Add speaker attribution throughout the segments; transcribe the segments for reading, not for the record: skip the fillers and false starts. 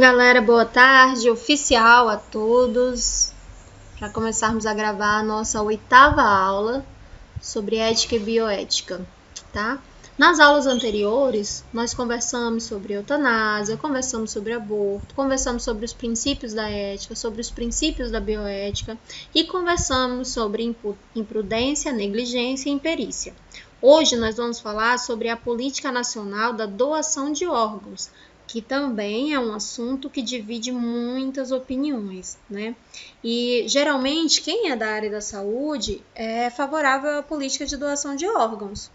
Speaker 1: galera, boa tarde, oficial a todos, para começarmos a gravar a nossa 8ª aula sobre ética e bioética, tá? Nas aulas anteriores, nós conversamos sobre eutanásia, conversamos sobre aborto, conversamos sobre os princípios da ética, sobre os princípios da bioética e conversamos sobre imprudência, negligência e imperícia. Hoje nós vamos falar sobre a política nacional da doação de órgãos, que também é um assunto que divide muitas opiniões, né? E geralmente quem é da área da saúde é favorável à política de doação de órgãos.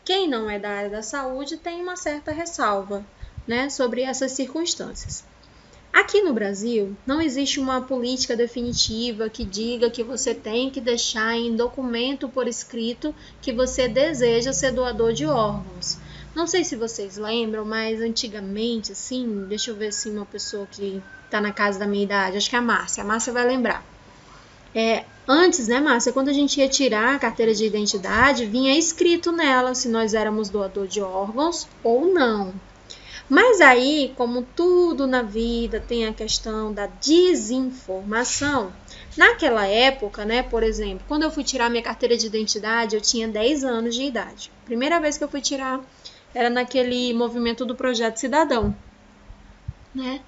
Speaker 1: Quem não é da área da saúde tem uma certa ressalva, né, sobre essas circunstâncias. Aqui no Brasil, não existe uma política definitiva que diga que você tem que deixar em documento por escrito que você deseja ser doador de órgãos. Não sei se vocês lembram, mas antigamente, assim, deixa eu ver se uma pessoa que está na casa da minha idade, acho que é a Márcia vai lembrar. Antes, né, Márcia, quando a gente ia tirar a carteira de identidade, vinha escrito nela se nós éramos doador de órgãos ou não. Mas aí, como tudo na vida tem a questão da desinformação, naquela época, né, por exemplo, quando eu fui tirar minha carteira de identidade, eu tinha 10 anos de idade. Primeira vez que eu fui tirar era naquele movimento do Projeto Cidadão, né?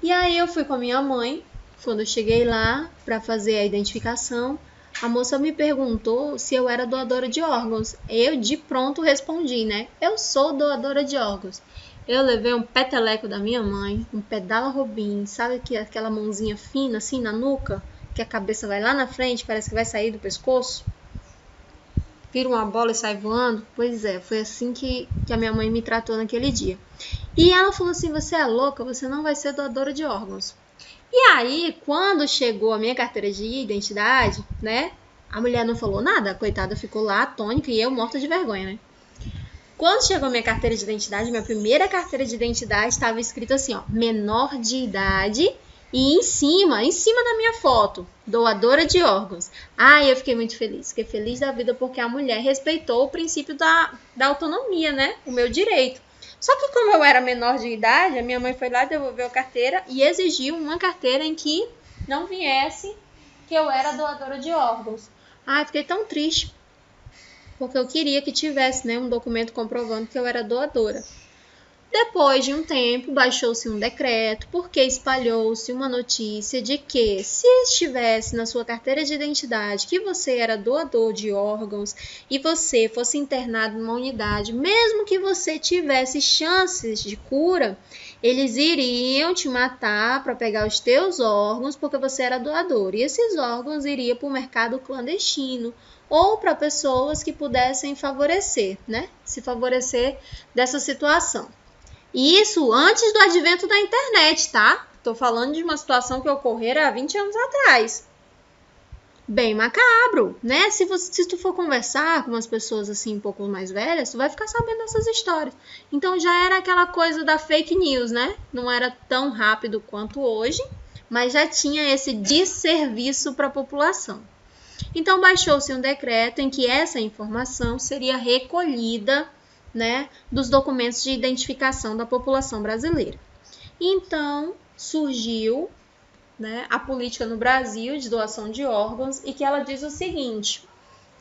Speaker 1: E aí eu fui com a minha mãe, quando eu cheguei lá para fazer a identificação, a moça me perguntou se eu era doadora de órgãos. Eu de pronto respondi, né? Eu sou doadora de órgãos. Eu levei um peteleco da minha mãe, um pedala Robin, sabe que aquela mãozinha fina assim na nuca, que a cabeça vai lá na frente, parece que vai sair do pescoço? Vira uma bola e sai voando? Pois é, foi assim que a minha mãe me tratou naquele dia. E ela falou assim, você é louca, você não vai ser doadora de órgãos. E aí, quando chegou a minha carteira de identidade, né, a mulher não falou nada, a coitada ficou lá atônica e eu morta de vergonha, né. Quando chegou a minha carteira de identidade, minha primeira carteira de identidade estava escrito assim, ó, menor de idade e em cima da minha foto, doadora de órgãos. Eu fiquei muito feliz, fiquei feliz da vida porque a mulher respeitou o princípio da autonomia, né, o meu direito. Só que como eu era menor de idade, a minha mãe foi lá, devolveu a carteira e exigiu uma carteira em que não viesse que eu era doadora de órgãos. Fiquei tão triste, porque eu queria que tivesse, né, um documento comprovando que eu era doadora. Depois de um tempo, baixou-se um decreto, porque espalhou-se uma notícia de que, se estivesse na sua carteira de identidade que você era doador de órgãos e você fosse internado numa unidade, mesmo que você tivesse chances de cura, eles iriam te matar para pegar os teus órgãos porque você era doador. E esses órgãos iriam para o mercado clandestino ou para pessoas que pudessem favorecer, né? Se favorecer dessa situação. E isso antes do advento da internet, tá? Tô falando de uma situação que ocorreu há 20 anos atrás. Bem macabro, né? Se tu for conversar com umas pessoas assim um pouco mais velhas, tu vai ficar sabendo dessas histórias. Então já era aquela coisa da fake news, né? Não era tão rápido quanto hoje, mas já tinha esse desserviço para a população. Então baixou-se um decreto em que essa informação seria recolhida, né, dos documentos de identificação da população brasileira. Então, surgiu, né, a política no Brasil de doação de órgãos e que ela diz o seguinte,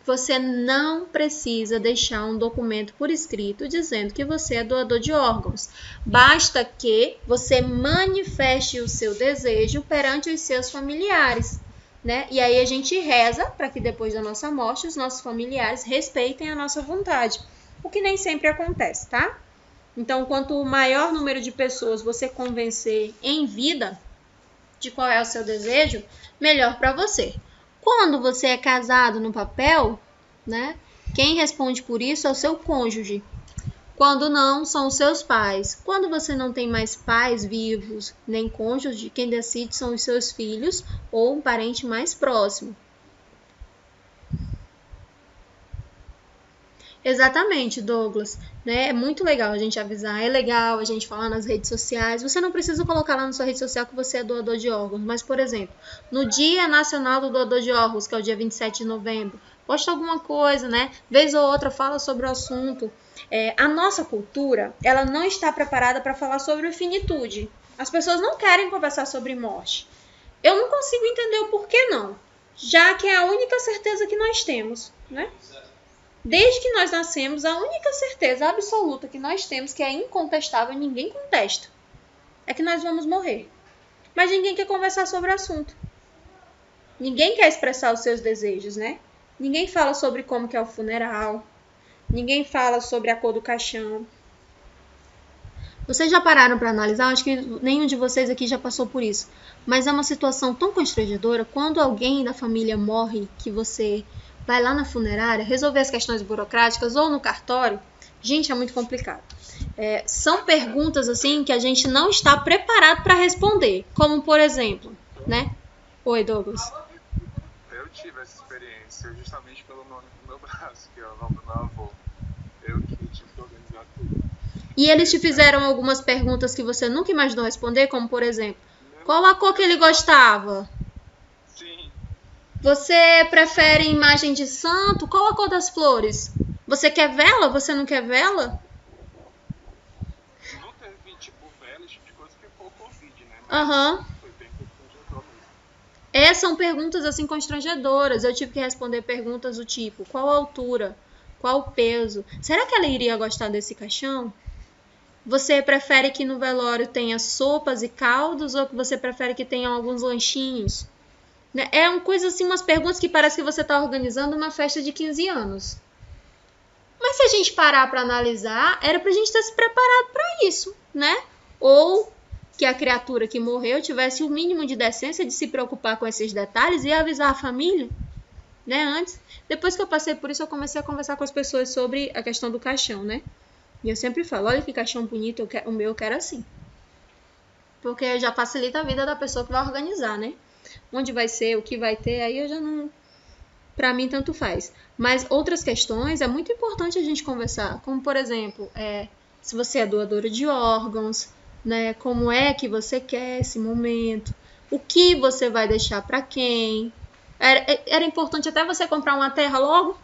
Speaker 1: você não precisa deixar um documento por escrito dizendo que você é doador de órgãos. Basta que você manifeste o seu desejo perante os seus familiares, né? E aí a gente reza para que depois da nossa morte os nossos familiares respeitem a nossa vontade. O que nem sempre acontece, tá? Então, quanto maior número de pessoas você convencer em vida de qual é o seu desejo, melhor para você. Quando você é casado no papel, né? Quem responde por isso é o seu cônjuge. Quando não, são os seus pais. Quando você não tem mais pais vivos, nem cônjuge, quem decide são os seus filhos ou um parente mais próximo. Exatamente, Douglas. Né? É muito legal a gente avisar, é legal a gente falar nas redes sociais. Você não precisa colocar lá na sua rede social que você é doador de órgãos, mas, por exemplo, no Dia Nacional do Doador de Órgãos, que é o dia 27 de novembro, posta alguma coisa, né? Vez ou outra fala sobre o assunto. A nossa cultura, ela não está preparada para falar sobre finitude. As pessoas não querem conversar sobre morte. Eu não consigo entender o porquê não, já que é a única certeza que nós temos, né? Desde que nós nascemos, a única certeza absoluta que nós temos, que é incontestável, ninguém contesta, é que nós vamos morrer. Mas ninguém quer conversar sobre o assunto. Ninguém quer expressar os seus desejos, né? Ninguém fala sobre como que é o funeral. Ninguém fala sobre a cor do caixão. Vocês já pararam para analisar? Acho que nenhum de vocês aqui já passou por isso. Mas é uma situação tão constrangedora quando alguém da família morre que você vai lá na funerária resolver as questões burocráticas ou no cartório. Gente, é muito complicado. São perguntas assim que a gente não está preparado para responder. Como, por exemplo, né? Oi, Douglas.
Speaker 2: Eu tive essa experiência justamente pelo nome do meu braço, que é o nome do meu avô. Eu que tive que organizar tudo.
Speaker 1: E eles te fizeram algumas perguntas que você nunca imaginou responder, como, por exemplo, qual a cor que ele gostava?
Speaker 2: Sim.
Speaker 1: Você prefere imagem de santo? Qual a cor das flores? Você quer vela? Você não quer vela?
Speaker 2: Não teve, tipo, vela, esse tipo de coisa, porque foi o Covid, né?
Speaker 1: Aham.
Speaker 2: Foi bem constrangedor mesmo.
Speaker 1: São perguntas assim constrangedoras. Eu tive que responder perguntas do tipo, qual a altura? Qual o peso? Será que ela iria gostar desse caixão? Você prefere que no velório tenha sopas e caldos ou que você prefere que tenha alguns lanchinhos? É uma coisa assim, umas perguntas que parece que você está organizando uma festa de 15 anos. Mas se a gente parar para analisar, era pra gente ter se preparado para isso, né? Ou que a criatura que morreu tivesse o mínimo de decência de se preocupar com esses detalhes e avisar a família, né? Antes, depois que eu passei por isso, eu comecei a conversar com as pessoas sobre a questão do caixão, né? E eu sempre falo, olha que caixão bonito, o meu eu quero assim. Porque já facilita a vida da pessoa que vai organizar, né? Onde vai ser, o que vai ter, aí eu já não... Pra mim, tanto faz. Mas outras questões é muito importante a gente conversar. Como, por exemplo, se você é doadora de órgãos, né? Como é que você quer esse momento? O que você vai deixar para quem? Era importante até você comprar uma terra logo?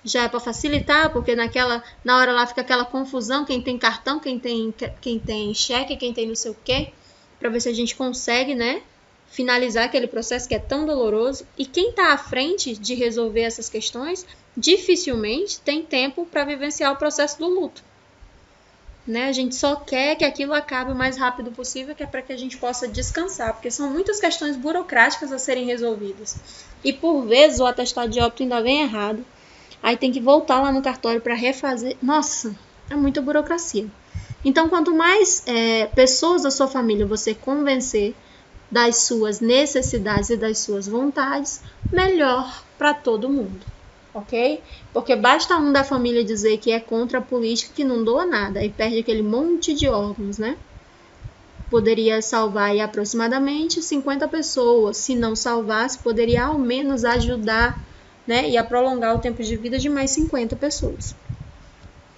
Speaker 1: Já é para facilitar, porque na hora lá fica aquela confusão, quem tem cartão, quem tem cheque, quem tem não sei o quê, para ver se a gente consegue, né, finalizar aquele processo que é tão doloroso. E quem está à frente de resolver essas questões, dificilmente tem tempo para vivenciar o processo do luto. Né? A gente só quer que aquilo acabe o mais rápido possível, que é para que a gente possa descansar, porque são muitas questões burocráticas a serem resolvidas. E por vezes o atestado de óbito ainda vem errado. Aí tem que voltar lá no cartório para refazer. Nossa, é muita burocracia. Então, quanto mais pessoas da sua família você convencer das suas necessidades e das suas vontades, melhor para todo mundo, ok? Porque basta um da família dizer que é contra a política, que não doa nada e perde aquele monte de órgãos, né? Poderia salvar aí aproximadamente 50 pessoas. Se não salvasse, poderia ao menos ajudar, né, e a prolongar o tempo de vida de mais 50 pessoas.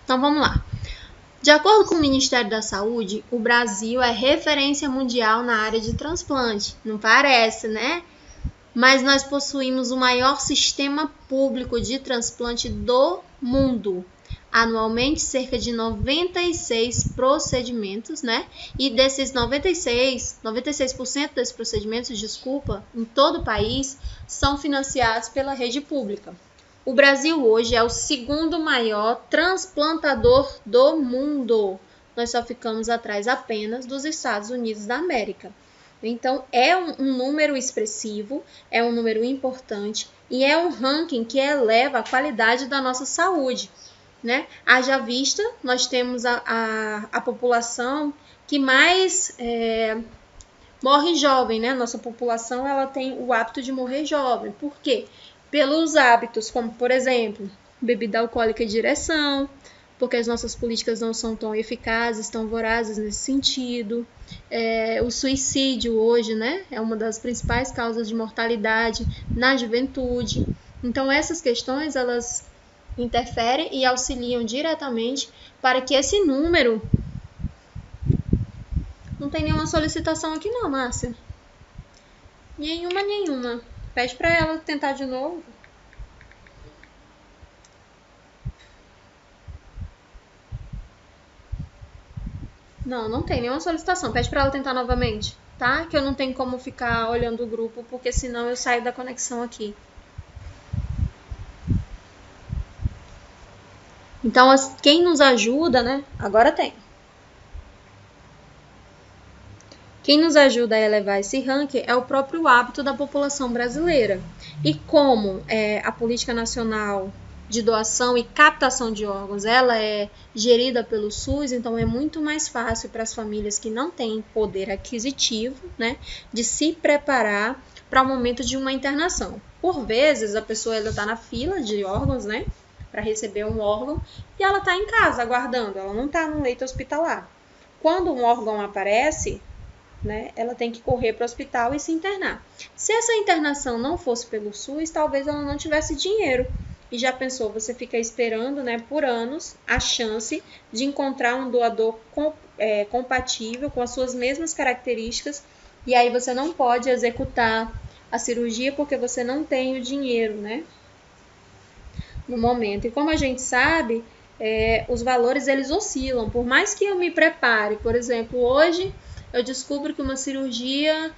Speaker 1: Então vamos lá. De acordo com o Ministério da Saúde, o Brasil é referência mundial na área de transplante. Não parece, né? Mas nós possuímos o maior sistema público de transplante do mundo. Anualmente, cerca de 96 procedimentos, né? E desses 96% desses procedimentos, em todo o país, são financiados pela rede pública. O Brasil hoje é o segundo maior transplantador do mundo. Nós só ficamos atrás apenas dos Estados Unidos da América. Então, é um número expressivo, é um número importante e é um ranking que eleva a qualidade da nossa saúde. Né? Haja vista, nós temos a população que mais morre jovem, né? Nossa população ela tem o hábito de morrer jovem. Por quê? Pelos hábitos, como, por exemplo, bebida alcoólica e direção, porque as nossas políticas não são tão eficazes, tão vorazes nesse sentido. O suicídio hoje, né? É uma das principais causas de mortalidade na juventude. Então, essas questões, elas interferem e auxiliam diretamente para que esse número... Não tem nenhuma solicitação aqui não, Márcia. Nenhuma. Pede para ela tentar de novo. Não tem nenhuma solicitação. Pede para ela tentar novamente, tá? Que eu não tenho como ficar olhando o grupo, porque senão eu saio da conexão aqui. Então, quem nos ajuda, né? Agora tem. Quem nos ajuda a elevar esse ranking é o próprio hábito da população brasileira. E como a política nacional de doação e captação de órgãos, ela é gerida pelo SUS, então é muito mais fácil para as famílias que não têm poder aquisitivo, né, de se preparar para o momento de uma internação. Por vezes, a pessoa está na fila de órgãos, né, para receber um órgão, e ela está em casa aguardando, ela não está no leito hospitalar. Quando um órgão aparece, né, ela tem que correr para o hospital e se internar. Se essa internação não fosse pelo SUS, talvez ela não tivesse dinheiro. E já pensou, você fica esperando, né, por anos a chance de encontrar um doador compatível com as suas mesmas características, e aí você não pode executar a cirurgia porque você não tem o dinheiro, né, no momento. E como a gente sabe, os valores eles oscilam. Por mais que eu me prepare, por exemplo, hoje eu descubro que uma cirurgia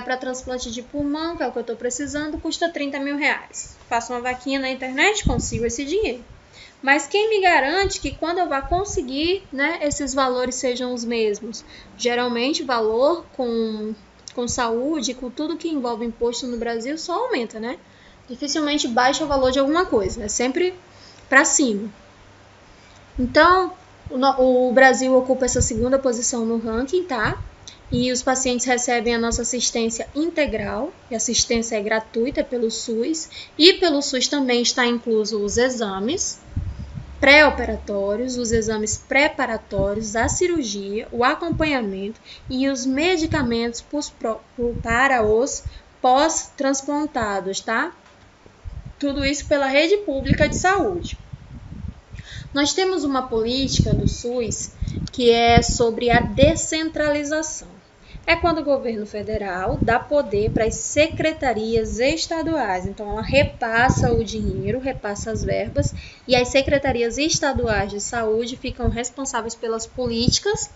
Speaker 1: para transplante de pulmão, que é o que eu estou precisando, custa 30 mil reais. Faço uma vaquinha na internet, consigo esse dinheiro. Mas quem me garante que quando eu vá conseguir, né, esses valores sejam os mesmos? Geralmente o valor com saúde, com tudo que envolve imposto no Brasil, só aumenta, né? Dificilmente baixa o valor de alguma coisa, é sempre para cima. Então, o Brasil ocupa essa segunda posição no ranking, tá? E os pacientes recebem a nossa assistência integral, e a assistência é gratuita pelo SUS, e pelo SUS também está incluso os exames pré-operatórios, os exames preparatórios, a cirurgia, o acompanhamento e os medicamentos para os pós-transplantados, tá? Tudo isso pela rede pública de saúde. Nós temos uma política do SUS que é sobre a descentralização. É quando o governo federal dá poder para as secretarias estaduais. Então, ela repassa o dinheiro, repassa as verbas, e as secretarias estaduais de saúde ficam responsáveis pelas políticas,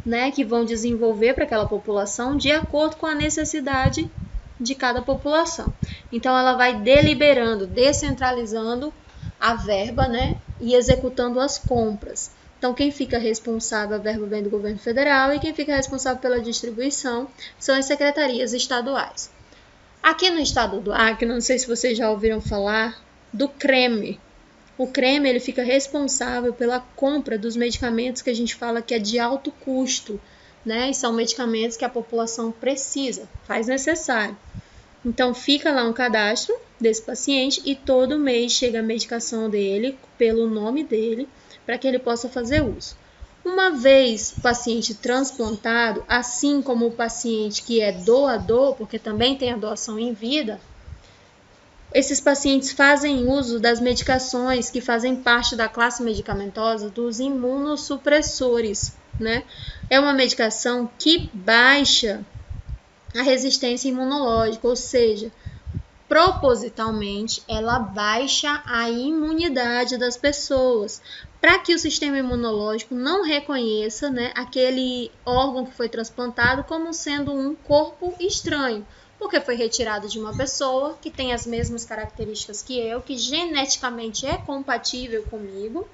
Speaker 1: né, que vão desenvolver para aquela população de acordo com a necessidade de cada população. Então, ela vai deliberando, descentralizando a verba, né, e executando as compras. Então, quem fica responsável, a verba vem do governo federal, e quem fica responsável pela distribuição são as secretarias estaduais. Aqui no estado do Acre, não sei se vocês já ouviram falar do CREME. O CREME ele fica responsável pela compra dos medicamentos que a gente fala que é de alto custo, né? E são medicamentos que a população precisa, faz necessário. Então, fica lá um cadastro desse paciente e todo mês chega a medicação dele, pelo nome dele, para que ele possa fazer uso. Uma vez o paciente transplantado, assim como o paciente que é doador, porque também tem a doação em vida, esses pacientes fazem uso das medicações que fazem parte da classe medicamentosa dos imunossupressores, né? É uma medicação que baixa a resistência imunológica, ou seja, propositalmente ela baixa a imunidade das pessoas, para que o sistema imunológico não reconheça, né, aquele órgão que foi transplantado como sendo um corpo estranho, porque foi retirado de uma pessoa que tem as mesmas características que eu, que geneticamente é compatível comigo,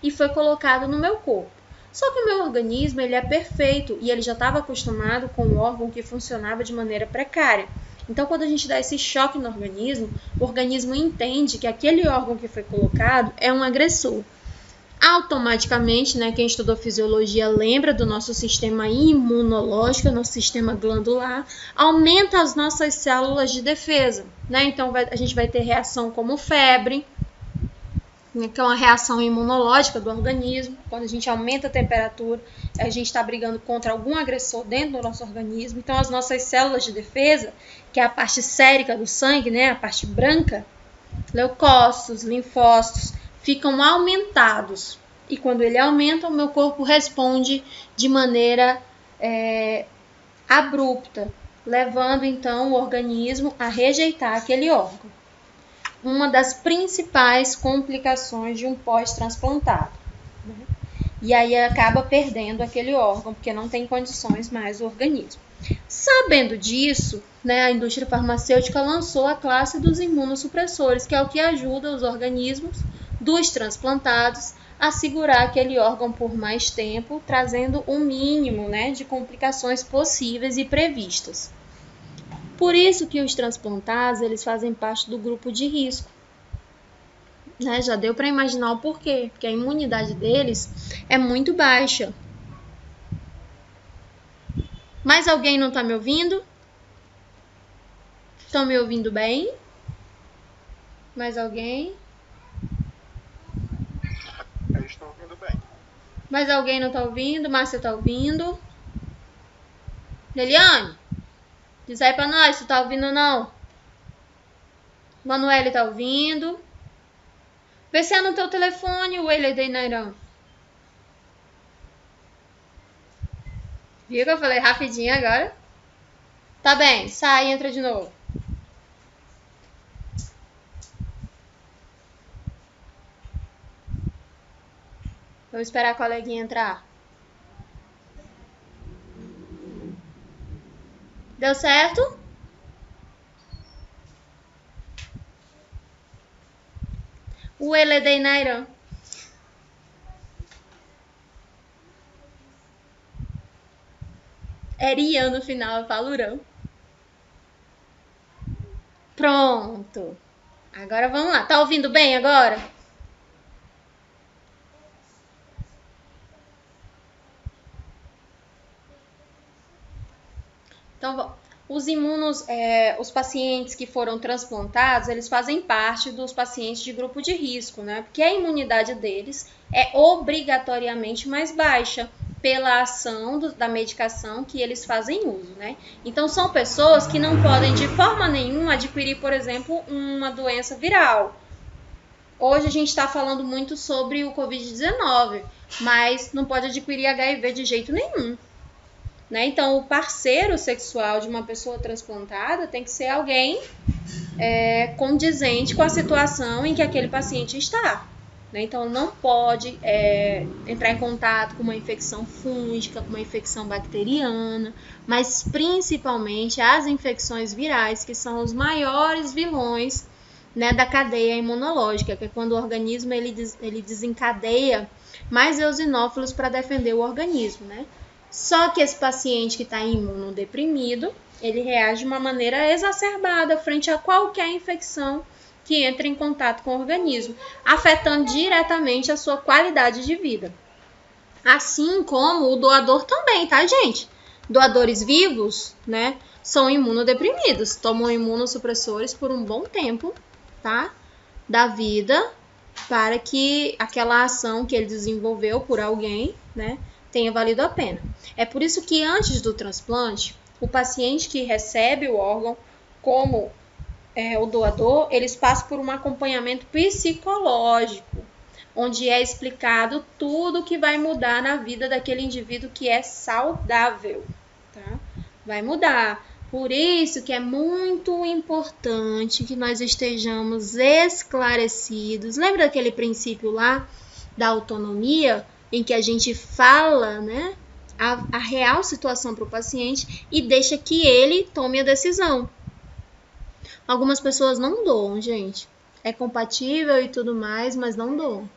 Speaker 1: e foi colocado no meu corpo. Só que o meu organismo ele é perfeito e ele já estava acostumado com um órgão que funcionava de maneira precária. Então, quando a gente dá esse choque no organismo, o organismo entende que aquele órgão que foi colocado é um agressor. Automaticamente, né, quem estudou fisiologia lembra do nosso sistema imunológico, nosso sistema glandular, aumenta as nossas células de defesa, né? Então, a gente vai ter reação como febre, né, que é uma reação imunológica do organismo. Quando a gente aumenta a temperatura, a gente está brigando contra algum agressor dentro do nosso organismo. Então, as nossas células de defesa, que é a parte sérica do sangue, né, a parte branca, leucócitos, linfócitos, ficam aumentados. E quando ele aumenta, o meu corpo responde de maneira abrupta, levando então o organismo a rejeitar aquele órgão. Uma das principais complicações de um pós-transplantado. E aí acaba perdendo aquele órgão, porque não tem condições mais do organismo. Sabendo disso, né, a indústria farmacêutica lançou a classe dos imunossupressores, que é o que ajuda os organismos dos transplantados a segurar aquele órgão por mais tempo, trazendo o mínimo, né, de complicações possíveis e previstas. Por isso que os transplantados, eles fazem parte do grupo de risco. Né? Já deu para imaginar o porquê, porque a imunidade deles é muito baixa. Mais alguém não está me ouvindo? Estão me ouvindo bem? Mais alguém?
Speaker 2: Eu estou ouvindo bem.
Speaker 1: Mais alguém não está ouvindo? Márcia está ouvindo? Leliane? Diz aí para nós, tu tá ouvindo ou não? Manuele tá ouvindo? Vê se é no teu telefone o Eiledei Nairão. Viu que eu falei rapidinho agora? Tá bem, sai e entra de novo. Vou esperar a coleguinha entrar. Deu certo? O Eiledei Nairão. Erian no final, eu falo Urão. Pronto. Agora vamos lá. Tá ouvindo bem agora? Então, os pacientes que foram transplantados, eles fazem parte dos pacientes de grupo de risco, né? Porque a imunidade deles é obrigatoriamente mais baixa pela ação da medicação que eles fazem uso, né? Então, são pessoas que não podem de forma nenhuma adquirir, por exemplo, uma doença viral. Hoje a gente está falando muito sobre o Covid-19, mas não pode adquirir HIV de jeito nenhum. Né? Então, o parceiro sexual de uma pessoa transplantada tem que ser alguém condizente com a situação em que aquele paciente está. Né? Então, não pode entrar em contato com uma infecção fúngica, com uma infecção bacteriana, mas principalmente as infecções virais, que são os maiores vilões, né, da cadeia imunológica, que é quando o organismo ele desencadeia mais eosinófilos para defender o organismo, né? Só que esse paciente que está imunodeprimido, ele reage de uma maneira exacerbada frente a qualquer infecção que entre em contato com o organismo, afetando diretamente a sua qualidade de vida. Assim como o doador também, tá, gente? Doadores vivos, né, são imunodeprimidos, tomam imunossupressores por um bom tempo, tá, da vida, para que aquela ação que ele desenvolveu por alguém, né, tenha valido a pena. É por isso que antes do transplante, o paciente que recebe o órgão, como o doador, eles passam por um acompanhamento psicológico, onde é explicado tudo que vai mudar na vida daquele indivíduo que é saudável, tá? Vai mudar. Por isso que é muito importante que nós estejamos esclarecidos. Lembra daquele princípio lá da autonomia, em que a gente fala, né, a real situação para o paciente e deixa que ele tome a decisão. Algumas pessoas não doam, gente. É compatível e tudo mais, mas não doam.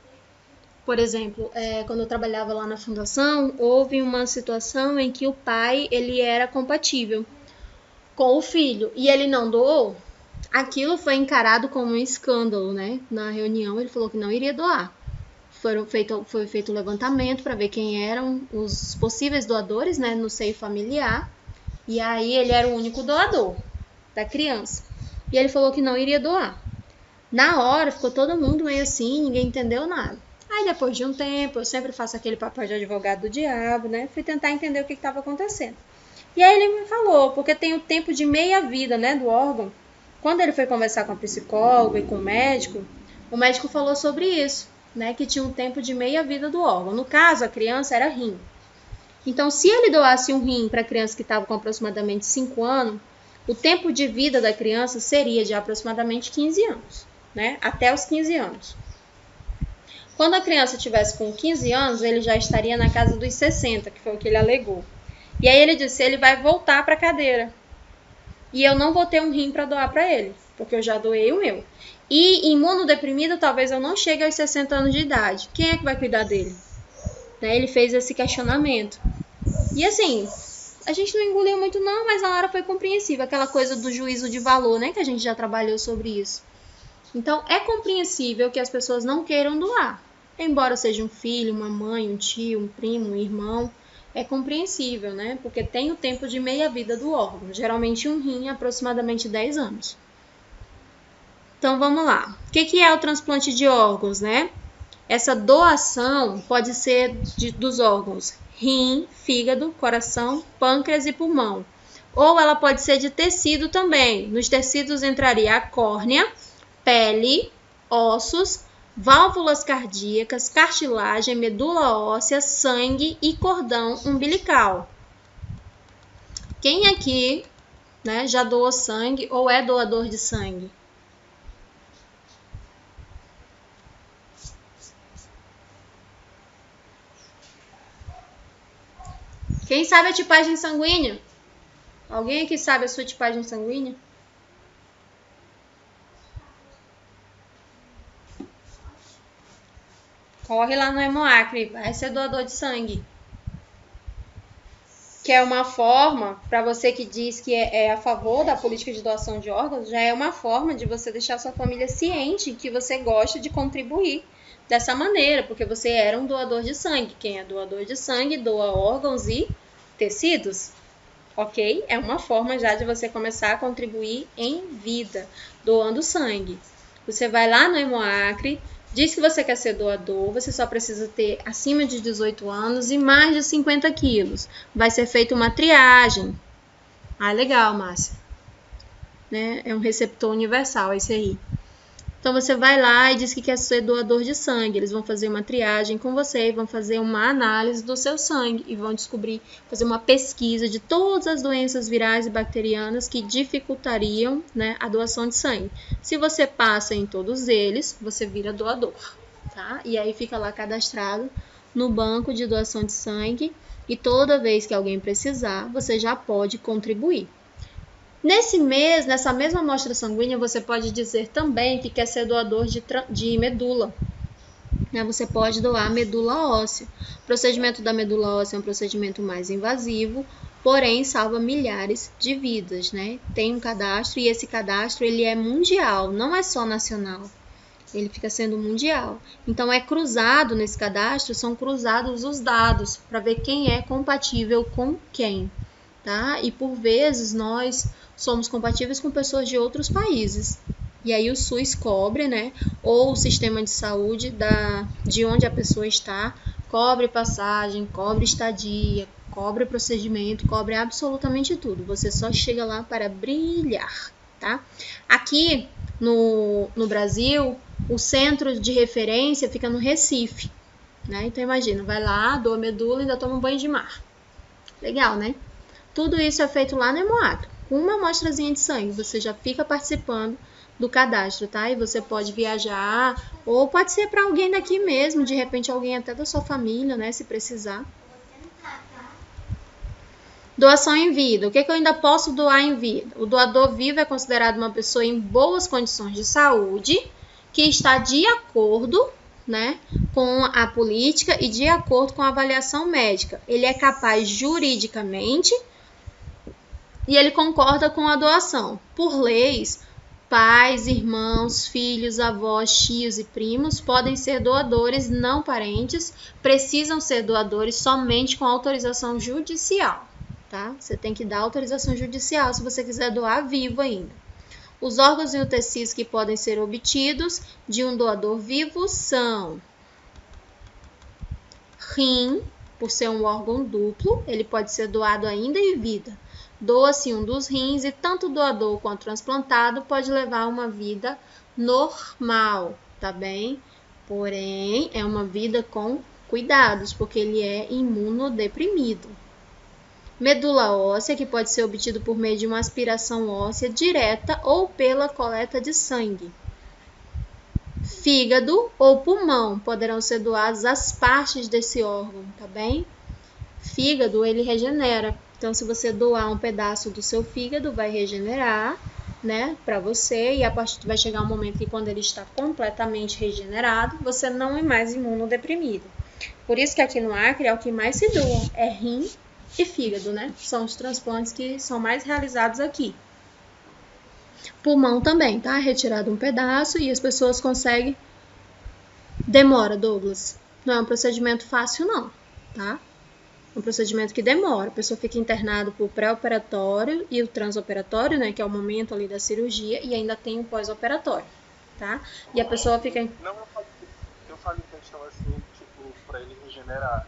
Speaker 1: Por exemplo, quando eu trabalhava lá na fundação, houve uma situação em que o pai ele era compatível com o filho e ele não doou. Aquilo foi encarado como um escândalo, né? Na reunião ele falou que não iria doar. Foi feito o levantamento para ver quem eram os possíveis doadores, né, no seio familiar. E aí ele era o único doador da criança. E ele falou que não iria doar. Na hora ficou todo mundo meio assim, ninguém entendeu nada. Aí depois de um tempo, eu sempre faço aquele papel de advogado do diabo, né? Fui tentar entender o que estava acontecendo. E aí ele me falou, porque tem o tempo de meia-vida, né, do órgão. Quando ele foi conversar com a psicóloga e com o médico falou sobre isso. né, que tinha um tempo de meia-vida do órgão. No caso, a criança era rim. Então, se ele doasse um rim para a criança que estava com aproximadamente 5 anos, o tempo de vida da criança seria de aproximadamente 15 anos, né? Até os 15 anos. Quando a criança tivesse com 15 anos, ele já estaria na casa dos 60, que foi o que ele alegou. E aí ele disse, ele vai voltar para a cadeira. E eu não vou ter um rim para doar para ele, porque eu já doei o meu. E imunodeprimido, talvez eu não chegue aos 60 anos de idade. Quem é que vai cuidar dele? Né? Ele fez esse questionamento. E assim, a gente não engoliu muito não, mas na hora foi compreensível. Aquela coisa do juízo de valor, né? Que a gente já trabalhou sobre isso. Então, é compreensível que as pessoas não queiram doar. Embora seja um filho, uma mãe, um tio, um primo, um irmão, é compreensível, né? Porque tem o tempo de meia-vida do órgão. Geralmente um rim, aproximadamente 10 anos. Então, vamos lá. O que é o transplante de órgãos, né? Essa doação pode ser dos órgãos rim, fígado, coração, pâncreas e pulmão. Ou ela pode ser de tecido também. Nos tecidos entraria a córnea, pele, ossos, válvulas cardíacas, cartilagem, medula óssea, sangue e cordão umbilical. Quem aqui, né, já doou sangue ou é doador de sangue? Quem sabe a tipagem sanguínea? Alguém aqui sabe a sua tipagem sanguínea? Corre lá no Hemoacre, vai ser doador de sangue. Que é uma forma, para você que diz que é a favor da política de doação de órgãos, já é uma forma de você deixar sua família ciente que você gosta de contribuir dessa maneira, porque você era um doador de sangue. Quem é doador de sangue doa órgãos e tecidos, ok? É uma forma já de você começar a contribuir em vida, doando sangue. Você vai lá no Hemoacre, diz que você quer ser doador, você só precisa ter acima de 18 anos e mais de 50 quilos. Vai ser feita uma triagem. Ah, legal, Márcia. Né? É um receptor universal esse aí. Então, você vai lá e diz que quer ser doador de sangue. Eles vão fazer uma triagem com você, vão fazer uma análise do seu sangue e vão descobrir, fazer uma pesquisa de todas as doenças virais e bacterianas que dificultariam, né, a doação de sangue. Se você passa em todos eles, você vira doador, tá? E aí fica lá cadastrado no banco de doação de sangue e toda vez que alguém precisar, você já pode contribuir. Nesse mês, nessa mesma amostra sanguínea, você pode dizer também que quer ser doador de medula. Você pode doar medula óssea. O procedimento da medula óssea é um procedimento mais invasivo, porém salva milhares de vidas, né? Tem um cadastro e esse cadastro ele é mundial, não é só nacional. Ele fica sendo mundial. Então, é cruzado nesse cadastro, são cruzados os dados para ver quem é compatível com quem, tá? E por vezes nós somos compatíveis com pessoas de outros países. E aí o SUS cobre, né? Ou o sistema de saúde de onde a pessoa está, cobre passagem, cobre estadia, cobre procedimento, cobre absolutamente tudo. Você só chega lá para brilhar, tá? Aqui no Brasil, o centro de referência fica no Recife, né? Então imagina, vai lá, doa medula e ainda toma um banho de mar. Legal, né? Tudo isso é feito lá no Hemoacre. Com uma amostrazinha de sangue, você já fica participando do cadastro, tá? E você pode viajar, ou pode ser para alguém daqui mesmo, de repente alguém até da sua família, né? Se precisar. Doação em vida. O que eu ainda posso doar em vida? O doador vivo é considerado uma pessoa em boas condições de saúde, que está de acordo, né, com a política e de acordo com a avaliação médica. Ele é capaz juridicamente e ele concorda com a doação. Por leis, pais, irmãos, filhos, avós, tios e primos podem ser doadores não parentes, precisam ser doadores somente com autorização judicial, tá? Você tem que dar autorização judicial se você quiser doar vivo ainda. Os órgãos e os tecidos que podem ser obtidos de um doador vivo são rim, por ser um órgão duplo, ele pode ser doado ainda em vida. Doa-se um dos rins e tanto o doador quanto o transplantado pode levar uma vida normal, tá bem? Porém, é uma vida com cuidados, porque ele é imunodeprimido. Medula óssea, que pode ser obtido por meio de uma aspiração óssea direta ou pela coleta de sangue. Fígado ou pulmão poderão ser doados as partes desse órgão, tá bem? Fígado, ele regenera. Então, se você doar um pedaço do seu fígado, vai regenerar, né, para você, e a partir vai chegar um momento que quando ele está completamente regenerado, você não é mais imunodeprimido. Por isso que aqui no Acre é o que mais se doa, é rim e fígado, né? São os transplantes que são mais realizados aqui. Pulmão também, tá? Retirado um pedaço e as pessoas conseguem. Demora, Douglas. Não é um procedimento fácil, não, tá? É um procedimento que demora. A pessoa fica internada por pré-operatório e o transoperatório, né? Que é o momento ali da cirurgia, e ainda tem o pós-operatório, tá? E a pessoa fica.
Speaker 2: Não, eu falo em questão assim, tipo, pra ele regenerar.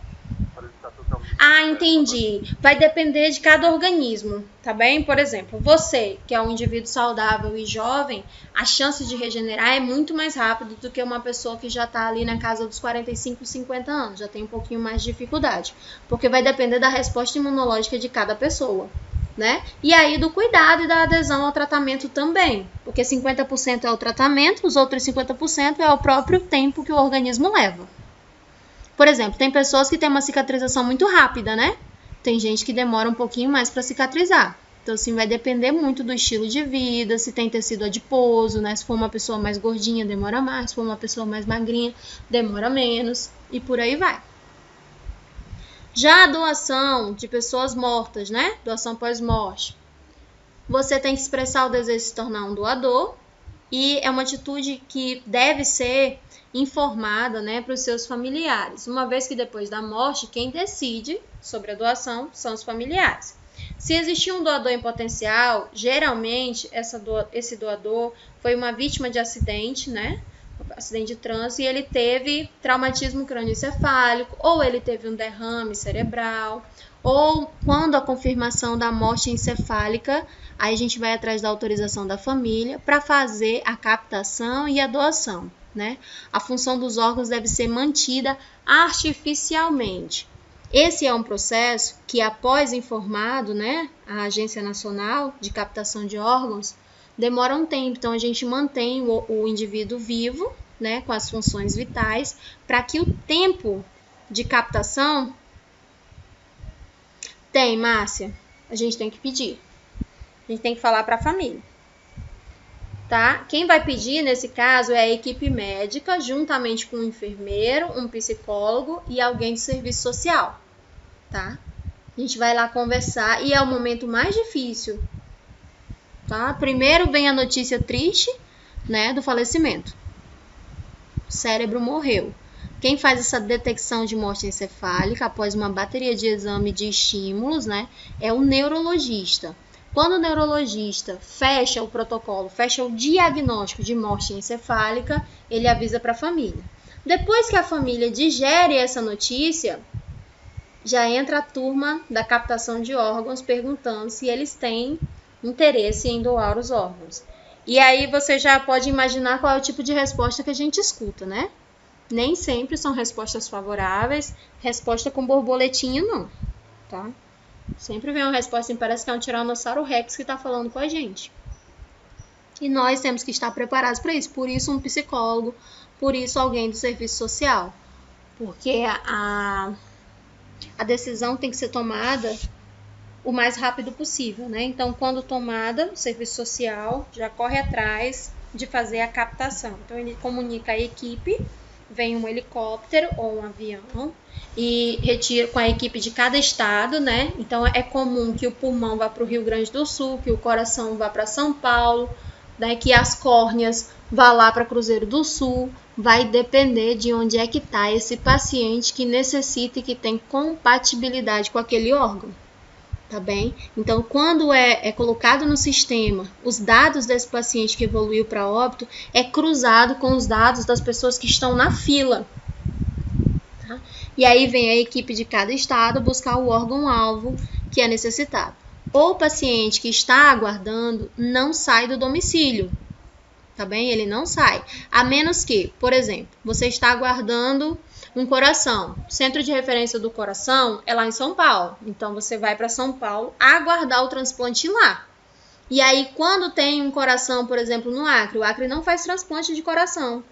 Speaker 1: Entendi. Vai depender de cada organismo, tá bem? Por exemplo, você, que é um indivíduo saudável e jovem, a chance de regenerar é muito mais rápido do que uma pessoa que já está ali na casa dos 45, 50 anos, já tem um pouquinho mais de dificuldade, porque vai depender da resposta imunológica de cada pessoa, né? E aí do cuidado e da adesão ao tratamento também, porque 50% é o tratamento, os outros 50% é o próprio tempo que o organismo leva. Por exemplo, tem pessoas que têm uma cicatrização muito rápida, né? Tem gente que demora um pouquinho mais para cicatrizar. Então, assim, vai depender muito do estilo de vida, se tem tecido adiposo, né? Se for uma pessoa mais gordinha, demora mais. Se for uma pessoa mais magrinha, demora menos. E por aí vai. Já a doação de pessoas mortas, né? Doação pós-morte. Você tem que expressar o desejo de se tornar um doador. E é uma atitude que deve ser informada, né, para os seus familiares, uma vez que depois da morte, quem decide sobre a doação são os familiares. Se existir um doador em potencial, geralmente esse doador foi uma vítima de acidente, né, acidente de trânsito, e ele teve traumatismo crânioencefálico, ou ele teve um derrame cerebral, ou quando a confirmação da morte encefálica, aí a gente vai atrás da autorização da família para fazer a captação e a doação, né? A função dos órgãos deve ser mantida artificialmente. Esse é um processo que, após informado, né, a Agência Nacional de Captação de Órgãos, demora um tempo. Então, a gente mantém o indivíduo vivo, né, com as funções vitais, para que o tempo de captação... Tem, Márcia, a gente tem que pedir. A gente tem que falar para a família. Tá? Quem vai pedir, nesse caso, é a equipe médica, juntamente com um enfermeiro, um psicólogo e alguém de serviço social. Tá? A gente vai lá conversar e é o momento mais difícil. Tá? Primeiro vem a notícia triste, né, do falecimento. O cérebro morreu. Quem faz essa detecção de morte encefálica após uma bateria de exame de estímulos, né, é o neurologista. Quando o neurologista fecha o protocolo, fecha o diagnóstico de morte encefálica, ele avisa para a família. Depois que a família digere essa notícia, já entra a turma da captação de órgãos perguntando se eles têm interesse em doar os órgãos. E aí você já pode imaginar qual é o tipo de resposta que a gente escuta, né? Nem sempre são respostas favoráveis, resposta com borboletinha não, tá? Sempre vem uma resposta assim, parece que é um Tiranossauro Rex que está falando com a gente. E nós temos que estar preparados para isso. Por isso um psicólogo, por isso alguém do serviço social. Porque a decisão tem que ser tomada o mais rápido possível, né? Então, quando tomada, o serviço social já corre atrás de fazer a captação. Então, ele comunica a equipe, vem um helicóptero ou um avião e retira com a equipe de cada estado, né? Então, é comum que o pulmão vá para o Rio Grande do Sul, que o coração vá para São Paulo, né? Que as córneas vá lá para Cruzeiro do Sul. Vai depender de onde é que está esse paciente que necessita e que tem compatibilidade com aquele órgão. Tá bem? Então, quando é colocado no sistema os dados desse paciente que evoluiu para óbito, é cruzado com os dados das pessoas que estão na fila. Tá? E aí vem a equipe de cada estado buscar o órgão-alvo que é necessitado. O paciente que está aguardando não sai do domicílio. tá bem? Ele não sai. A menos que, por exemplo, você está aguardando um coração. O centro de referência do coração é lá em São Paulo. Então, você vai para São Paulo aguardar o transplante lá. E aí, quando tem um coração, por exemplo, no Acre, o Acre não faz transplante de coração.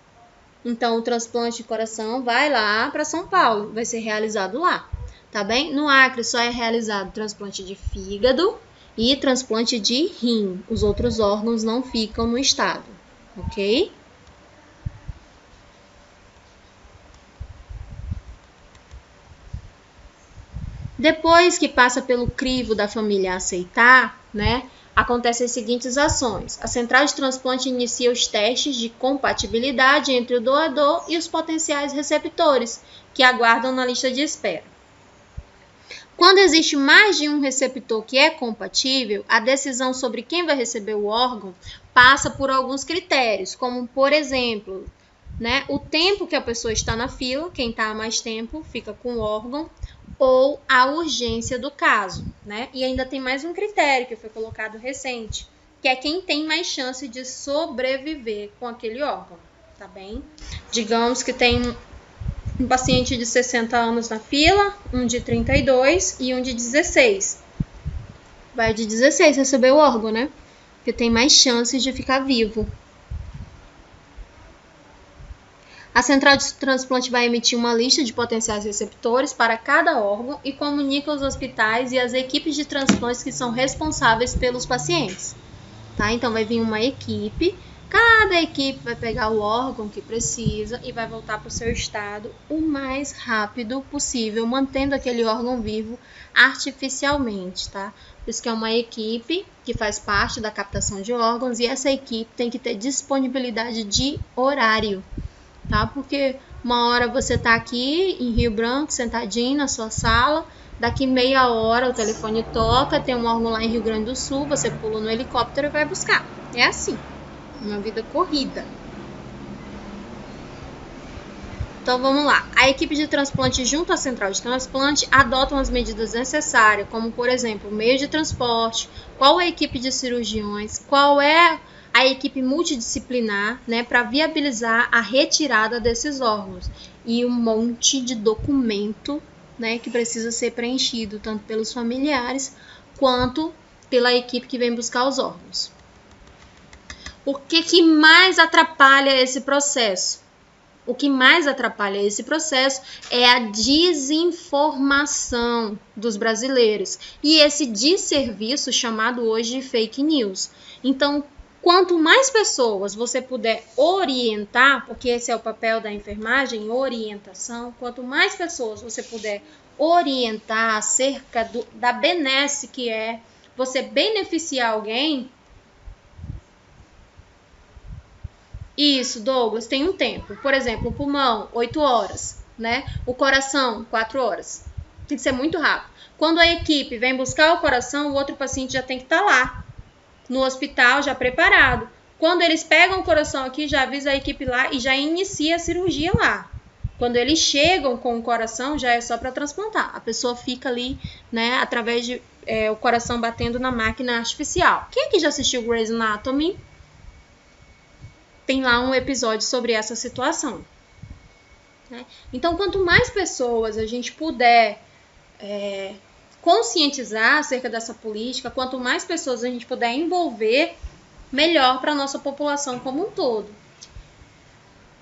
Speaker 1: Então, o transplante de coração vai lá para São Paulo, vai ser realizado lá, tá bem? No Acre só é realizado transplante de fígado e transplante de rim. Os outros órgãos não ficam no estado, ok? Depois que passa pelo crivo da família aceitar, né? Acontecem as seguintes ações. A central de transplante inicia os testes de compatibilidade entre o doador e os potenciais receptores, que aguardam na lista de espera. Quando existe mais de um receptor que é compatível, a decisão sobre quem vai receber o órgão passa por alguns critérios, como, por exemplo, né, o tempo que a pessoa está na fila, quem está há mais tempo fica com o órgão, ou a urgência do caso, né? E ainda tem mais um critério que foi colocado recente, que é quem tem mais chance de sobreviver com aquele órgão, tá bem? Digamos que tem um paciente de 60 anos na fila, um de 32 e um de 16. Vai de 16 receber o órgão, né? Porque tem mais chances de ficar vivo. A central de transplante vai emitir uma lista de potenciais receptores para cada órgão e comunica aos hospitais e às equipes de transplantes que são responsáveis pelos pacientes. Tá? Então, vai vir uma equipe, cada equipe vai pegar o órgão que precisa e vai voltar para o seu estado o mais rápido possível, mantendo aquele órgão vivo artificialmente, tá? Por isso que é uma equipe que faz parte da captação de órgãos e essa equipe tem que ter disponibilidade de horário. Tá? Porque uma hora você tá aqui em Rio Branco, sentadinho na sua sala, daqui meia hora o telefone toca, tem um órgão lá em Rio Grande do Sul, você pula no helicóptero e vai buscar. É assim, uma vida corrida. Então vamos lá. A equipe de transplante junto à central de transplante adotam as medidas necessárias, como por exemplo, meio de transporte, qual é a equipe de cirurgiões, qual é a equipe multidisciplinar, né, para viabilizar a retirada desses órgãos e um monte de documento, né, que precisa ser preenchido tanto pelos familiares quanto pela equipe que vem buscar os órgãos. O que mais atrapalha esse processo? O que mais atrapalha esse processo é a desinformação dos brasileiros e esse desserviço chamado hoje de fake news. Então, quanto mais pessoas você puder orientar, porque esse é o papel da enfermagem, orientação, quanto mais pessoas você puder orientar acerca da benesse que é você beneficiar alguém. Isso, Douglas, tem um tempo. Por exemplo, o pulmão, 8 horas, né? O coração, 4 horas. Tem que ser muito rápido. Quando a equipe vem buscar o coração, o outro paciente já tem que estar lá no hospital, já preparado. Quando eles pegam o coração aqui, já avisa a equipe lá e já inicia a cirurgia lá. Quando eles chegam com o coração, já é só para transplantar. A pessoa fica ali, né, através de o coração batendo na máquina artificial. Quem aqui já assistiu Grey's Anatomy? Tem lá um episódio sobre essa situação. Né? Então, quanto mais pessoas a gente puder conscientizar acerca dessa política, quanto mais pessoas a gente puder envolver, melhor para a nossa população como um todo.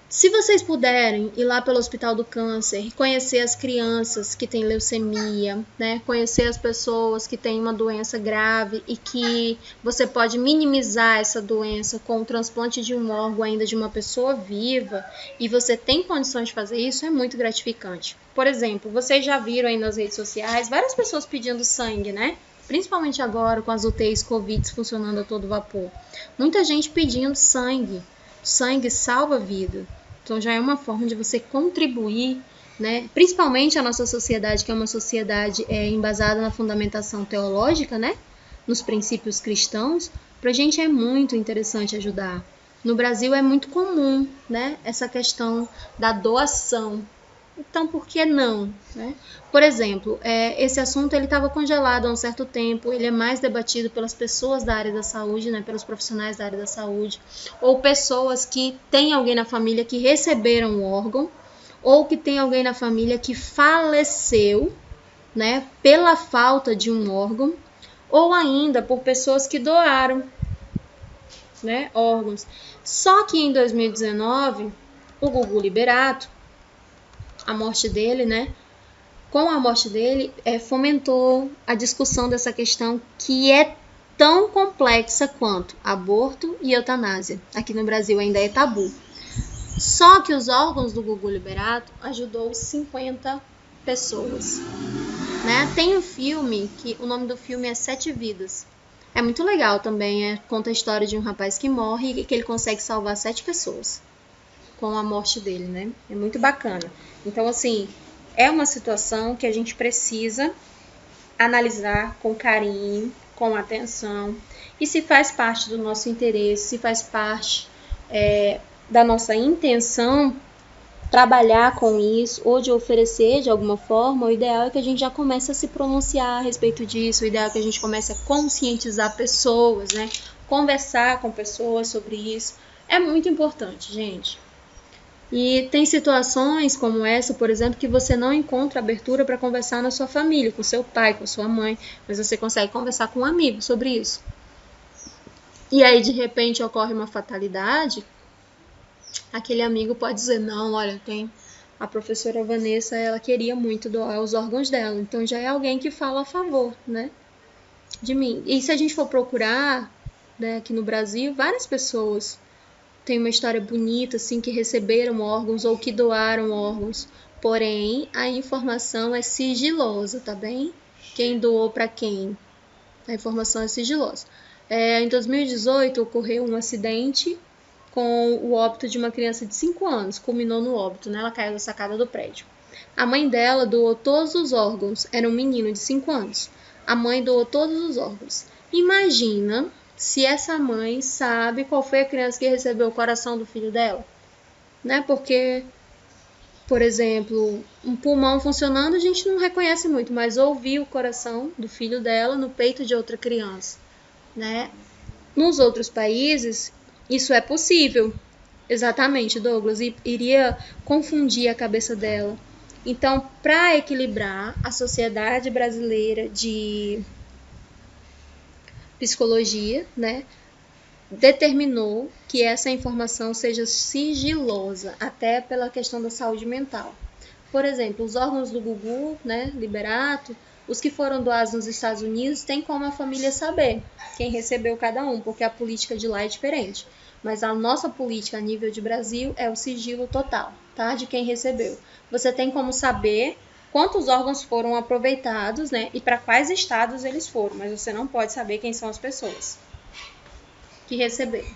Speaker 1: Se vocês puderem ir lá pelo Hospital do Câncer, conhecer as crianças que têm leucemia, né? Conhecer as pessoas que têm uma doença grave e que você pode minimizar essa doença com o transplante de um órgão ainda de uma pessoa viva e você tem condições de fazer isso, é muito gratificante. Por exemplo, vocês já viram aí nas redes sociais várias pessoas pedindo sangue, né? Principalmente agora com as UTIs Covid funcionando a todo vapor. Muita gente pedindo sangue. Sangue salva a vida. Então já é uma forma de você contribuir, né? Principalmente a nossa sociedade, que é uma sociedade embasada na fundamentação teológica, né? Nos princípios cristãos, para a gente é muito interessante ajudar. No Brasil é muito comum, né? Essa questão da doação, Então, por que não? Né? Por exemplo, esse assunto estava congelado há um certo tempo, ele é mais debatido pelas pessoas da área da saúde, né, pelos profissionais da área da saúde, ou pessoas que têm alguém na família que receberam um órgão, ou que tem alguém na família que faleceu, né, pela falta de um órgão, ou ainda por pessoas que doaram, né, órgãos. Só que em 2019, o Gugu Liberato, a morte dele, né? Com a morte dele, fomentou a discussão dessa questão que é tão complexa quanto aborto e eutanásia. Aqui no Brasil ainda é tabu. Só que os órgãos do Gugu Liberato ajudou 50 pessoas. Né? Tem um filme, que o nome do filme é 7 Vidas. É muito legal também, conta a história de um rapaz que morre e que ele consegue salvar 7 pessoas com a morte dele, né? É muito bacana. Então, assim, é uma situação que a gente precisa analisar com carinho, com atenção, e se faz parte do nosso interesse, se faz parte da nossa intenção trabalhar com isso, ou de oferecer de alguma forma, o ideal é que a gente já comece a se pronunciar a respeito disso, o ideal é que a gente comece a conscientizar pessoas, né? Conversar com pessoas sobre isso. É muito importante, gente. E tem situações como essa, por exemplo, que você não encontra abertura para conversar na sua família, com seu pai, com sua mãe, mas você consegue conversar com um amigo sobre isso. E aí, de repente, ocorre uma fatalidade, aquele amigo pode dizer, não, olha, a professora Vanessa, ela queria muito doar os órgãos dela, então já é alguém que fala a favor, né, de mim. E se a gente for procurar, né, aqui no Brasil, várias pessoas têm uma história bonita, assim, que receberam órgãos ou que doaram órgãos, porém, a informação é sigilosa, tá bem? Quem doou para quem? A informação é sigilosa. Em 2018, ocorreu um acidente com o óbito de uma criança de 5 anos, culminou no óbito, né? Ela caiu da sacada do prédio. A mãe dela doou todos os órgãos, era um menino de 5 anos. A mãe doou todos os órgãos. Imagina se essa mãe sabe qual foi a criança que recebeu o coração do filho dela, né? Porque, por exemplo, um pulmão funcionando a gente não reconhece muito, mas ouvir o coração do filho dela no peito de outra criança, né? Nos outros países, isso é possível. Exatamente, Douglas, e iria confundir a cabeça dela. Então, para equilibrar, a Sociedade Brasileira de Psicologia, né, determinou que essa informação seja sigilosa, até pela questão da saúde mental. Por exemplo, os órgãos do Gugu, né, Liberato, os que foram doados nos Estados Unidos, tem como a família saber quem recebeu cada um, porque a política de lá é diferente. Mas a nossa política a nível de Brasil é o sigilo total, tá? De quem recebeu. Você tem como saber quantos órgãos foram aproveitados, né? E para quais estados eles foram, mas você não pode saber quem são as pessoas que receberam.